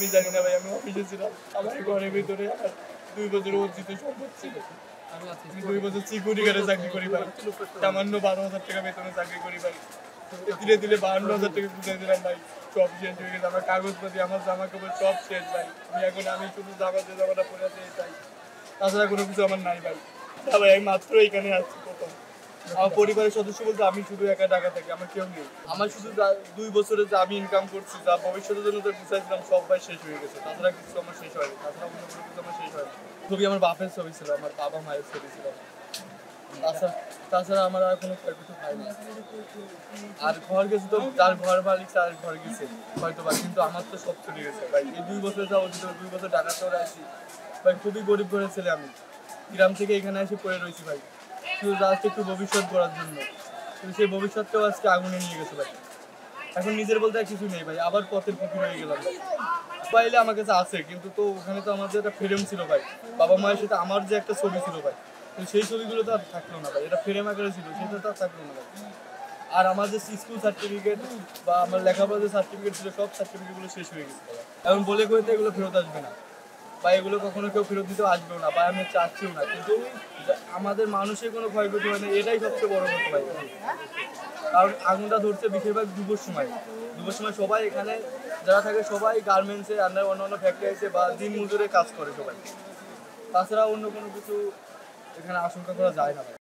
আমি জানি না ভাই, আমি অফিসে ছিলাম, আমার ঘরের ভিতরে আমার 2 বছর অর্জিত সম্পদ ছিল। আমি 2 বছর সিকিউরিটি গার্ডে চাকরি করি ভাই, সামান্য 12,000 টাকা বেতনে চাকরি করি ভাই। ধীরে ধীরে 52,000 টাকা বুঝাই দিলাম ভাই, সব শেষ হয়ে গেছে, আমার কাগজপাতি, আমার জামা কাপড় সব শেষ ভাই। আমি শুধু জামাটা পরে আছি এটাই, তাছাড়া কোনো কিছু আমার নাই ভাই। না ভাই, আমি মাত্র এখানে আসছি প্রথম। আমার পরিবারের সদস্য বলতে আমি শুধু একা ঢাকা থাকি, আমার কেউ নেই। আমার শুধু 2 বছরে যা আমি ইনকাম করছি, যা ভবিষ্যতের জন্য গুছাইছিলাম, সব ভাই শেষ হয়ে গেছে। তাছাড়া কিছু আমার শেষ হয়নি, তাছাড়া অন্য কোনো কিছু আমার শেষ হয়নি। ছবি আমার বাপের ছবি ছিল, আমার বাবা মায়ের ছবি ছিল। তাছাড়া আমার আর কোনো ক্ষয়ক্ষতি হয়নি। আর ঘর গেছে তো যার ঘর মালিক তার ঘর গেছে হয়তো বা, কিন্তু আমার তো সব চলে গেছে ভাই। এই 2 বছর যা অর্জিত, 2 বছর ঢাকা শহরে আসি ভাই, খুবই গরিব ঘরের ছেলে আমি। গ্রাম থেকে এখানে এসে পড়ে রয়েছি ভাই, শুধু জাস্ট একটু ভবিষ্যৎ গড়ার জন্য। কিন্তু সেই ভবিষ্যৎটাও আজকে আগুনে নিয়ে গেছে ভাই। এখন নিজের বলতে আর কিছু নেই ভাই, আবার পথের ফকির হয়ে গেলাম ভাই। মোবাইলে আমার কাছে আছে, কিন্তু তো ওখানে তো আমার যে একটা ফ্রেম ছিল ভাই, বাবা মায়ের সাথে আমার যে একটা ছবি ছিল ভাই, তো সেই ছবিগুলো তো আর থাকলো না ভাই। এটা ফ্রেম আকারে ছিল, সেটা তো আর থাকলো না ভাই। আর আমার যে স্কুল সার্টিফিকেট বা আমার লেখাপড়ার যে সার্টিফিকেট ছিল, সব সার্টিফিকেটগুলো শেষ হয়ে গেছে। এখন বলে কইতে এগুলো ফেরত আসবে না বা এগুলো কখনো কেউ ফেরত দিতে আসবেও না, বা আমি চাচ্ছিও না। কিন্তু আমাদের মানুষের কোনো ক্ষয়ক্ষতি হয় না, এটাই সবচেয়ে বড় কথা ভাই। কারণ আগুনটা ধরছে বেশিরভাগ দুপুর সময়। দুপুর সময় সবাই এখানে যারা থাকে, সবাই গার্মেন্টসে, অন্যান্য ফ্যাক্টরিতে বা দিন মজুরে কাজ করে সবাই। তাছাড়া অন্য কোনো কিছু এখানে আশঙ্কা করা যায় না ভাই।